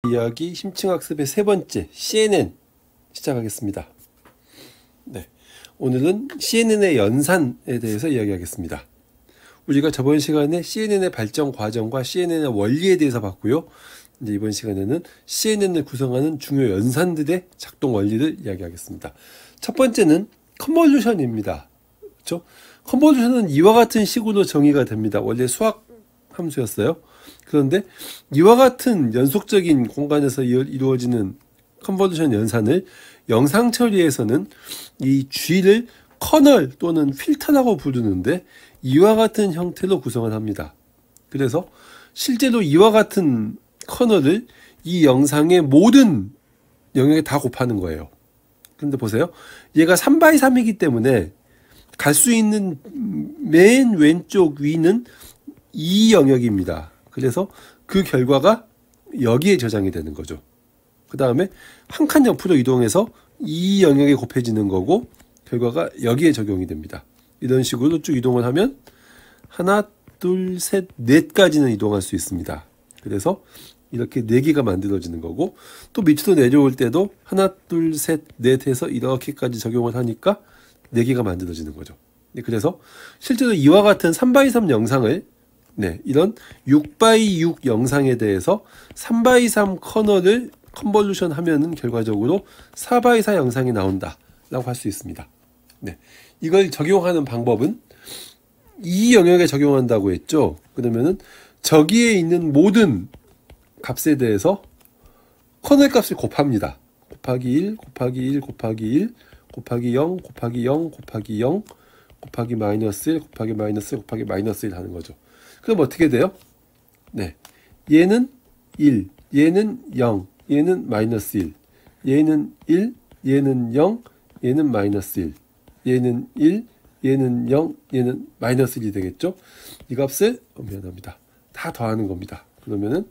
이야기 심층학습의 세 번째 CNN 시작하겠습니다. 네, 오늘은 CNN의 연산에 대해서 이야기하겠습니다. 우리가 저번 시간에 CNN의 발전 과정과 CNN의 원리에 대해서 봤고요. 이제 이번 시간에는 CNN을 구성하는 중요 연산들의 작동 원리를 이야기하겠습니다. 첫 번째는 컨볼루션입니다. 그렇죠? 컨볼루션은 이와 같은 식으로 정의가 됩니다. 원래 수학 함수였어요. 그런데 이와 같은 연속적인 공간에서 이루어지는 컨볼루션 연산을 영상 처리에서는 이 G를 커널 또는 필터라고 부르는데 이와 같은 형태로 구성을 합니다. 그래서 실제로 이와 같은 커널을 이 영상의 모든 영역에 다 곱하는 거예요. 그런데 보세요. 얘가 3x3이기 때문에 갈 수 있는 맨 왼쪽 위는 이 영역입니다. 그래서 그 결과가 여기에 저장이 되는 거죠. 그 다음에 한 칸 옆으로 이동해서 이 영역에 곱해지는 거고 결과가 여기에 적용이 됩니다. 이런 식으로 쭉 이동을 하면 하나, 둘, 셋, 넷까지는 이동할 수 있습니다. 그래서 이렇게 4개가 만들어지는 거고 또 밑으로 내려올 때도 하나, 둘, 셋, 넷 해서 이렇게까지 적용을 하니까 4개가 만들어지는 거죠. 그래서 실제로 이와 같은 3x3 영상을 이런 6x6 영상에 대해서 3x3 커널을 컨볼루션 하면은 결과적으로 4x4 영상이 나온다 라고 할 수 있습니다. 이걸 적용하는 방법은 이 영역에 적용한다고 했죠. 그러면은 저기에 있는 모든 값에 대해서 커널 값을 곱합니다. 곱하기 1, 곱하기 1, 곱하기 1, 곱하기 0, 곱하기 0, 곱하기 0, 곱하기 마이너스 1, 곱하기 마이너스 1, 곱하기 마이너스 1 하는 거죠. 그럼 어떻게 돼요? 얘는 1, 얘는 0, 얘는 마이너스 1, 얘는 1, 얘는 0, 얘는 마이너스 1, 얘는 1, 얘는 0, 얘는 마이너스 1이 되겠죠? 이 값을 미안합니다. 다 더하는 겁니다. 그러면은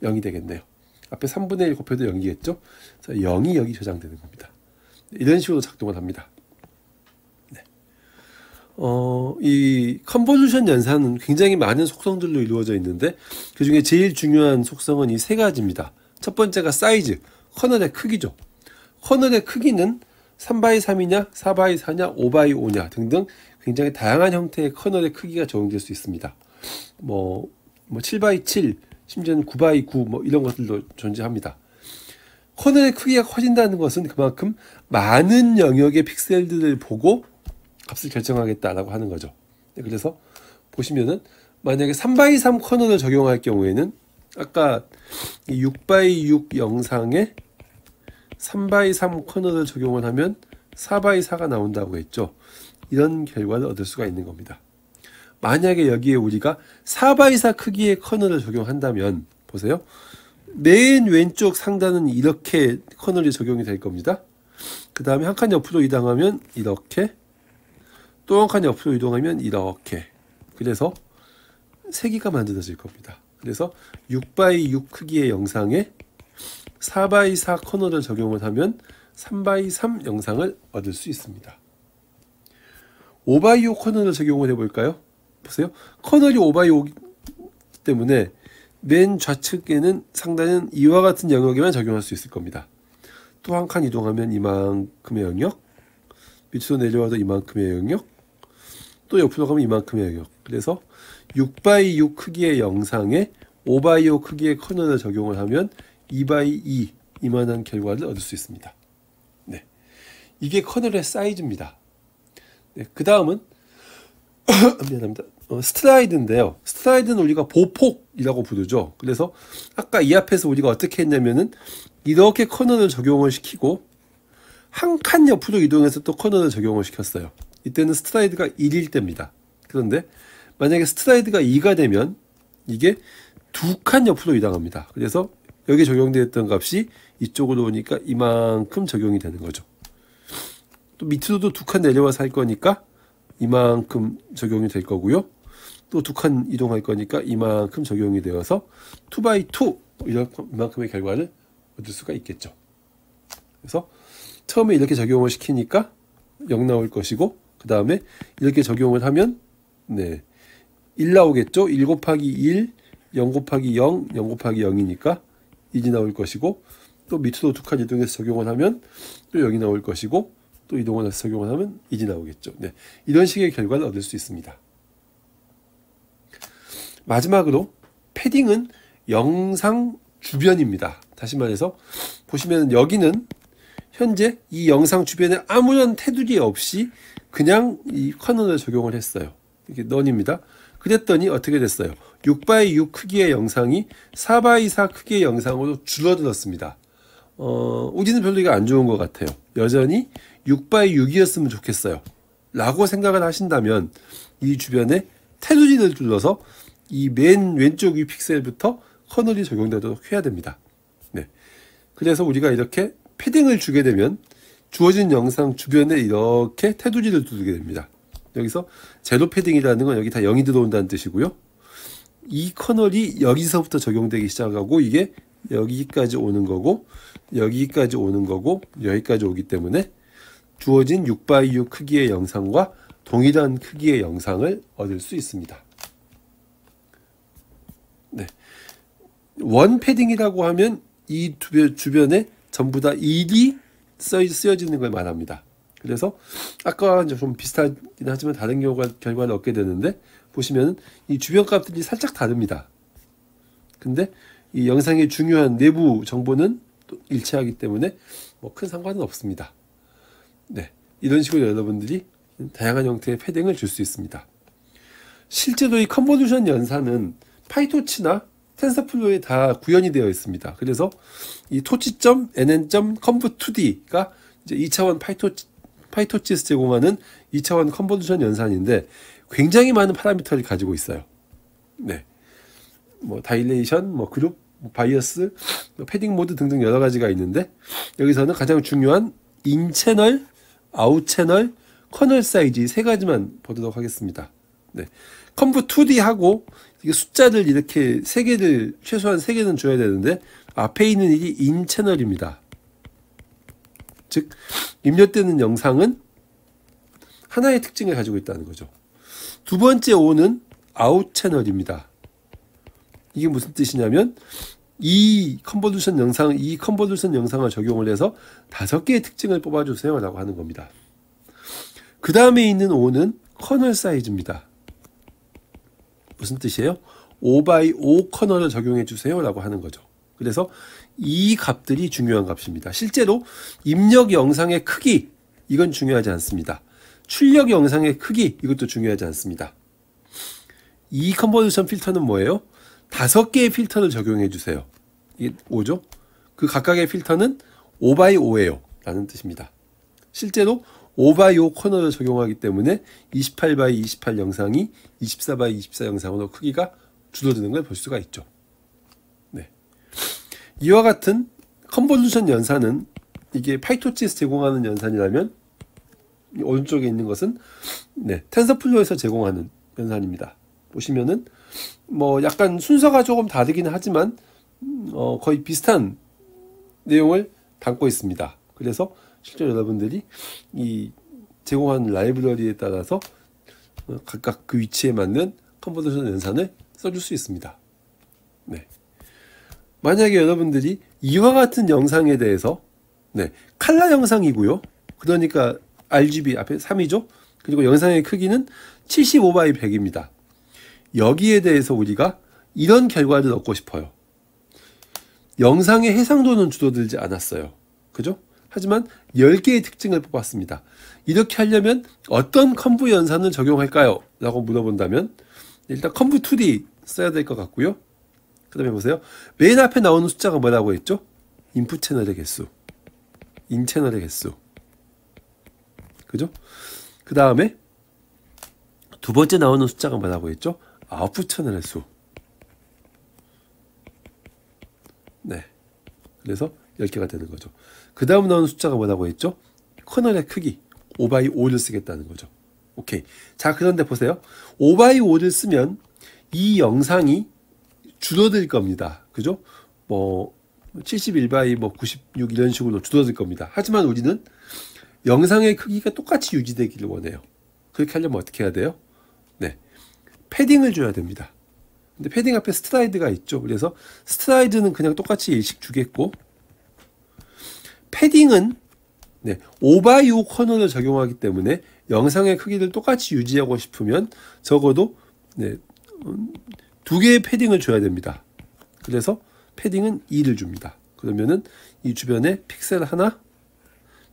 0이 되겠네요. 앞에 3분의 1 곱해도 0이겠죠? 그래서 0이 여기 저장되는 겁니다. 이런 식으로 작동을 합니다. 이 컨볼루션 연산은 굉장히 많은 속성들로 이루어져 있는데 그 중에 제일 중요한 속성은 이 세 가지입니다. 첫 번째가 사이즈, 커널의 크기죠. 커널의 크기는 3x3이냐, 4x4냐, 5x5냐 등등 굉장히 다양한 형태의 커널의 크기가 적용될 수 있습니다. 7x7, 심지어는 9x9 이런 것들도 존재합니다. 커널의 크기가 커진다는 것은 그만큼 많은 영역의 픽셀들을 보고 값을 결정하겠다라고 하는 거죠. 그래서 보시면은 만약에 3x3 커널을 적용할 경우에는 아까 6x6 영상에 3x3 커널을 적용을 하면 4x4가 나온다고 했죠. 이런 결과를 얻을 수가 있는 겁니다. 만약에 여기에 우리가 4x4 크기의 커널을 적용한다면 보세요. 맨 왼쪽 상단은 이렇게 커널이 적용이 될 겁니다. 그 다음에 한 칸 옆으로 이동하면 이렇게, 또 한 칸 옆으로 이동하면 이렇게. 그래서 3개가 만들어질 겁니다. 그래서 6x6 크기의 영상에 4x4 커널을 적용을 하면 3x3 영상을 얻을 수 있습니다. 5x5 커널을 적용을 해볼까요? 보세요. 커널이 5x5이기 때문에 맨 좌측에는 상단은 이와 같은 영역에만 적용할 수 있을 겁니다. 또 한 칸 이동하면 이만큼의 영역, 밑으로 내려와도 이만큼의 영역, 또 옆으로 가면 이만큼의 영역. 그래서 6x6 크기의 영상에 5x5 크기의 커널을 적용을 하면 2x2 이만한 결과를 얻을 수 있습니다. 이게 커널의 사이즈입니다. 그 다음은 미안합니다. 스트라이드인데요. 스트라이드는 우리가 보폭이라고 부르죠. 그래서 아까 이 앞에서 우리가 어떻게 했냐면은 이렇게 커널을 적용을 시키고 한 칸 옆으로 이동해서 또 커널을 적용을 시켰어요. 이때는 스트라이드가 1일 때입니다. 그런데 만약에 스트라이드가 2가 되면 이게 2칸 옆으로 이동합니다. 그래서 여기 적용되었던 값이 이쪽으로 오니까 이만큼 적용이 되는 거죠. 또 밑으로도 2칸 내려와서 할 거니까 이만큼 적용이 될 거고요. 또 2칸 이동할 거니까 이만큼 적용이 되어서 2x2 이만큼의 결과를 얻을 수가 있겠죠. 그래서 처음에 이렇게 적용을 시키니까 0 나올 것이고 그 다음에 이렇게 적용을 하면 1 나오겠죠. 1 곱하기 1, 0 곱하기 0, 0 곱하기 0이니까 이지 나올 것이고, 또 밑으로 2칸 이동해서 적용을 하면 또 여기 나올 것이고, 또 이동을 해서 적용을 하면 이지 나오겠죠. 네, 이런 식의 결과를 얻을 수 있습니다. 마지막으로 패딩은 영상 주변입니다. 다시 말해서 보시면 여기는 현재 이 영상 주변에 아무런 테두리 없이 그냥 이 커널을 적용을 했어요. 이게 넌입니다. 그랬더니 어떻게 됐어요? 6x6 크기의 영상이 4x4 크기의 영상으로 줄어들었습니다. 우리는 별로 이거 안 좋은 것 같아요. 여전히 6x6이었으면 좋겠어요. 라고 생각을 하신다면 이 주변에 테두리를 둘러서 이 맨 왼쪽 위 픽셀부터 커널이 적용되도록 해야 됩니다. 네. 그래서 우리가 이렇게 패딩을 주게 되면 주어진 영상 주변에 이렇게 테두리를 두게 됩니다. 여기서 제로 패딩이라는 건 여기 다 0이 들어온다는 뜻이고요. 이 커널이 여기서부터 적용되기 시작하고 이게 여기까지 오는 거고 여기까지 오는 거고 여기까지 오기 때문에 주어진 6x6 크기의 영상과 동일한 크기의 영상을 얻을 수 있습니다. 네. 원 패딩이라고 하면 이 주변에 전부 다 1이 쓰여지는 걸 말합니다. 그래서 아까와 좀 비슷하긴 하지만 다른 결과를 얻게 되는데 보시면 이 주변 값들이 살짝 다릅니다. 근데 이 영상의 중요한 내부 정보는 또 일치하기 때문에 뭐 큰 상관은 없습니다. 네, 이런 식으로 여러분들이 다양한 형태의 패딩을 줄 수 있습니다. 실제로 이 컨볼루션 연산은 파이토치나 텐서플로우에 다 구현이 되어 있습니다. 그래서 이 토치.nn.conv2d가 이제 2차원 파이토치에서 제공하는 2차원 컨볼루션 연산인데 굉장히 많은 파라미터를 가지고 있어요. 네, 뭐 다일레이션, 뭐 그룹, 뭐 바이어스, 뭐 패딩 모드 등등 여러 가지가 있는데 여기서는 가장 중요한 인 채널, 아웃 채널, 커널 사이즈 세 가지만 보도록 하겠습니다. 네, conv2d하고 이게 숫자를 이렇게 최소한 3개는 줘야 되는데 앞에 있는 일이 인 채널입니다. 즉 입력되는 영상은 하나의 특징을 가지고 있다는 거죠. 두 번째 O는 아웃 채널입니다. 이게 무슨 뜻이냐면 이 컨볼루션 영상을 적용을 해서 5개의 특징을 뽑아주세요 라고 하는 겁니다. 그 다음에 있는 O는 커널 사이즈입니다. 무슨 뜻이에요? 5x5 커널을 적용해 주세요 라고 하는 거죠. 그래서 이 값들이 중요한 값입니다. 실제로 입력 영상의 크기, 이건 중요하지 않습니다. 출력 영상의 크기, 이것도 중요하지 않습니다. 이 컨버전 필터는 뭐예요? 5개의 필터를 적용해 주세요. 이게 5죠? 그 각각의 필터는 5x5예요 라는 뜻입니다. 실제로 5x5 커널을 적용하기 때문에 28x28 영상이 24x24 영상으로 크기가 줄어드는 걸 볼 수가 있죠. 네. 이와 같은 컨볼루션 연산은 이게 파이토치에서 제공하는 연산이라면 오른쪽에 있는 것은 텐서플로우에서 제공하는 연산입니다. 보시면은 뭐 약간 순서가 조금 다르기는 하지만 거의 비슷한 내용을 담고 있습니다. 그래서 실제로 여러분들이 이 제공하는 라이브러리에 따라서 각각 그 위치에 맞는 컨버전 연산을 써줄 수 있습니다. 네. 만약에 여러분들이 이와 같은 영상에 대해서 칼라 영상이고요. 그러니까 RGB 앞에 3이죠. 그리고 영상의 크기는 75x100입니다. 여기에 대해서 우리가 이런 결과를 얻고 싶어요. 영상의 해상도는 줄어들지 않았어요. 그죠? 하지만 10개의 특징을 뽑았습니다. 이렇게 하려면 어떤 컨브 연산을 적용할까요? 라고 물어본다면 일단 conv2d 써야 될 것 같고요. 그 다음에 보세요. 맨 앞에 나오는 숫자가 뭐라고 했죠? 인풋 채널의 개수, 인 채널의 개수. 그죠? 그 다음에 두 번째 나오는 숫자가 뭐라고 했죠? 아웃풋 채널의 수. 네. 그래서 10개가 되는 거죠. 그 다음 나오는 숫자가 뭐라고 했죠? 커널의 크기 5x5를 쓰겠다는 거죠. 오케이. 자, 그런데 보세요. 5x5를 쓰면 이 영상이 줄어들 겁니다. 그죠? 뭐 71x 뭐 96 이런 식으로 줄어들 겁니다. 하지만 우리는 영상의 크기가 똑같이 유지되기를 원해요. 그렇게 하려면 어떻게 해야 돼요? 패딩을 줘야 됩니다. 근데 패딩 앞에 스트라이드가 있죠. 그래서 스트라이드는 그냥 똑같이 일씩 주겠고, 패딩은 네, 5x5 커널을 적용하기 때문에 영상의 크기를 똑같이 유지하고 싶으면 적어도 네, 2개의 패딩을 줘야 됩니다. 그래서 패딩은 2를 줍니다. 그러면은 이 주변에 픽셀 하나,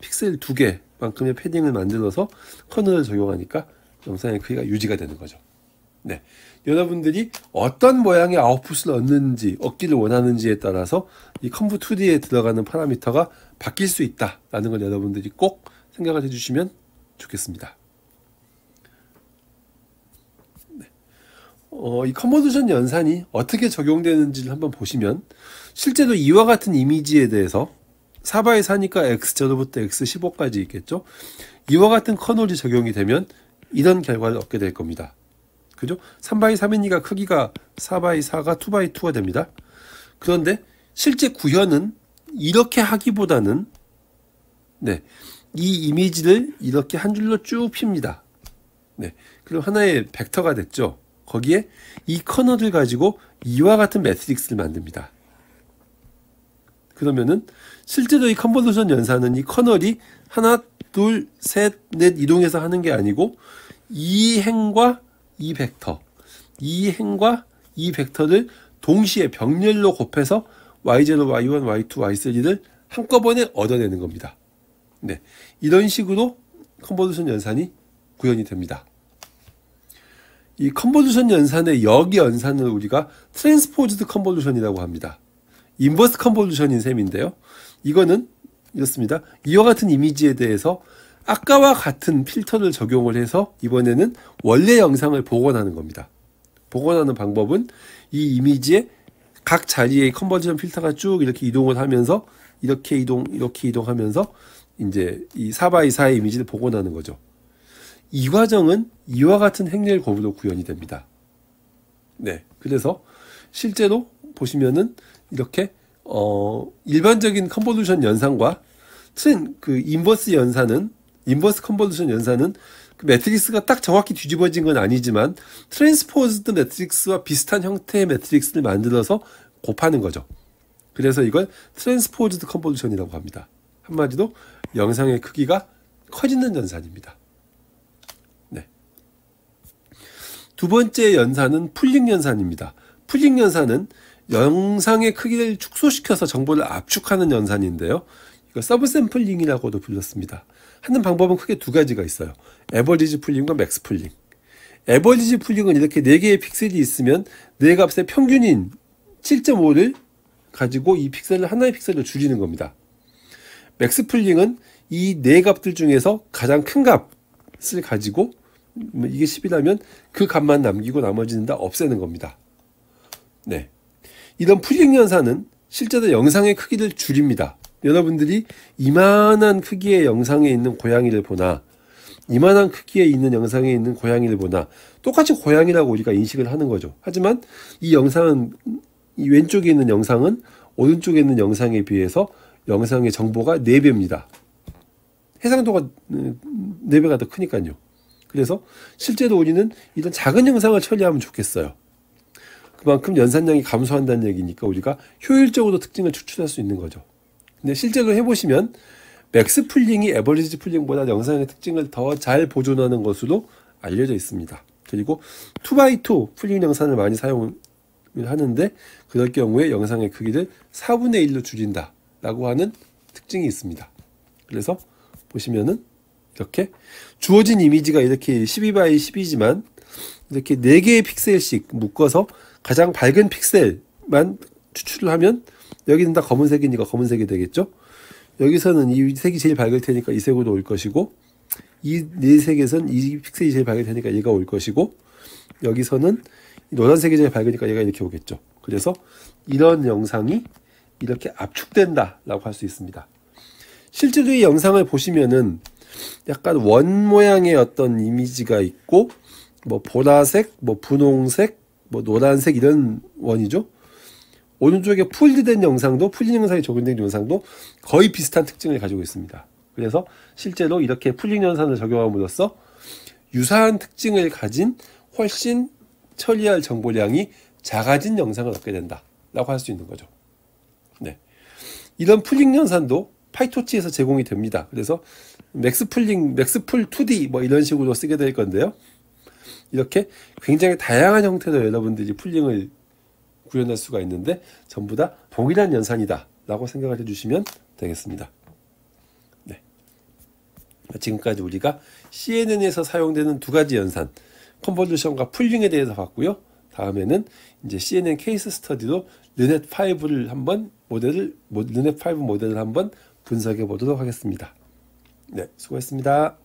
픽셀 2개만큼의 패딩을 만들어서 커널을 적용하니까 영상의 크기가 유지가 되는 거죠. 네, 여러분들이 어떤 모양의 아웃풋을 얻기를 원하는지에 따라서 이 컴프2D에 들어가는 파라미터가 바뀔 수 있다라는 걸 여러분들이 꼭 생각을 해주시면 좋겠습니다. 네. 이 컨버전 연산이 어떻게 적용되는지를 한번 보시면 실제로 이와 같은 이미지에 대해서 4x4니까 x0부터 x15까지 있겠죠. 이와 같은 커널이 적용이 되면 이런 결과를 얻게 될 겁니다. 그죠? 3x3이니까 크기가 4x4가 2x2가 됩니다. 그런데 실제 구현은 이렇게 하기보다는 네, 이 이미지를 이렇게 한 줄로 쭉 핍니다. 네, 그럼 하나의 벡터가 됐죠. 거기에 이 커널을 가지고 이와 같은 매트릭스를 만듭니다. 그러면은 실제로 이 컨볼루션 연산은 이 커널이 하나, 둘, 셋, 넷 이동해서 하는 게 아니고 이 행과 이 벡터, 이 행과 이 벡터를 동시에 병렬로 곱해서 y0, y1, y2, y3를 한꺼번에 얻어내는 겁니다. 네, 이런 식으로 컨볼루션 연산이 구현이 됩니다. 이 컨볼루션 연산의 역연산을 우리가 트랜스포즈드 컨볼루션이라고 합니다. 인버스 컨볼루션인 셈인데요. 이거는 이렇습니다. 이와 같은 이미지에 대해서 아까와 같은 필터를 적용을 해서 이번에는 원래 영상을 복원하는 겁니다. 복원하는 방법은 이 이미지의 각 자리에 컨버전 필터가 쭉 이렇게 이동을 하면서 이렇게 이동하면서 이제 이 4x4의 이미지를 복원하는 거죠. 이 과정은 이와 같은 행렬 거부로 구현이 됩니다. 네, 그래서 실제로 보시면은 이렇게 일반적인 컨볼루션 연산과 그 인버스 컨볼루션 연산은 그 매트릭스가 딱 정확히 뒤집어진 건 아니지만 트랜스포즈드 매트릭스와 비슷한 형태의 매트릭스를 만들어서 곱하는 거죠. 그래서 이걸 트랜스포즈드 컨볼루션이라고 합니다. 한마디로 영상의 크기가 커지는 연산입니다. 네. 두 번째 연산은 풀링 연산입니다. 풀링 연산은 영상의 크기를 축소시켜서 정보를 압축하는 연산인데요. 이거 서브샘플링이라고도 불렸습니다. 하는 방법은 크게 두 가지가 있어요. 에버리지 풀링과 맥스 풀링. 에버리지 풀링은 이렇게 4개의 픽셀이 있으면 4값의 평균인 7.5를 가지고 이 픽셀을 하나의 픽셀로 줄이는 겁니다. 맥스 풀링은 이 4값들 중에서 가장 큰 값을 가지고 이게 10이라면 그 값만 남기고 나머지는 다 없애는 겁니다. 네. 이런 풀링 연산은 실제로 영상의 크기를 줄입니다. 여러분들이 이만한 크기의 영상에 있는 고양이를 보나 이만한 크기에 있는 영상에 있는 고양이를 보나 똑같이 고양이라고 우리가 인식을 하는 거죠. 하지만 이 영상은 이 왼쪽에 있는 영상은 오른쪽에 있는 영상에 비해서 영상의 정보가 4배입니다. 해상도가 4배가 더 크니까요. 그래서 실제로 우리는 이런 작은 영상을 처리하면 좋겠어요. 그만큼 연산량이 감소한다는 얘기니까 우리가 효율적으로 특징을 추출할 수 있는 거죠. 근데 실제로 해보시면 맥스 풀링이 에버리지 풀링보다 영상의 특징을 더 잘 보존하는 것으로 알려져 있습니다. 그리고 2x2 풀링 영상을 많이 사용을 하는데 그럴 경우에 영상의 크기를 4분의 1로 줄인다 라고 하는 특징이 있습니다. 그래서 보시면은 이렇게 주어진 이미지가 이렇게 12x12지만 이렇게 4개의 픽셀씩 묶어서 가장 밝은 픽셀만 추출을 하면 여기는 다 검은색이니까 검은색이 되겠죠. 여기서는 이 색이 제일 밝을 테니까 이 색으로 올 것이고 이 4색에선 이 픽셀이 제일 밝을 테니까 얘가 올 것이고 여기서는 노란색이 제일 밝으니까 얘가 이렇게 오겠죠. 그래서 이런 영상이 이렇게 압축된다 라고 할 수 있습니다. 실제로 이 영상을 보시면은 약간 원 모양의 어떤 이미지가 있고 뭐 보라색, 뭐 분홍색, 뭐 노란색 이런 원이죠. 오른쪽에 풀드된 영상도 풀링 영상에 적용된 영상도 거의 비슷한 특징을 가지고 있습니다. 그래서 실제로 이렇게 풀링 연산을 적용함으로써 유사한 특징을 가진 훨씬 처리할 정보량이 작아진 영상을 얻게 된다라고 할 수 있는 거죠. 네. 이런 풀링 연산도 파이토치에서 제공이 됩니다. 그래서 맥스풀 2D 뭐 이런 식으로 쓰게 될 건데요. 이렇게 굉장히 다양한 형태로 여러분들이 풀링을 구현할 수가 있는데 전부 다 동일한 연산이다 라고 생각을 해주시면 되겠습니다. 네. 지금까지 우리가 CNN에서 사용되는 두 가지 연산, 컨볼루션과 풀링에 대해서 봤고요. 다음에는 이제 CNN 케이스 스터디로 르넷5를 한번 르넷5 모델을 한번 분석해 보도록 하겠습니다. 네, 수고했습니다.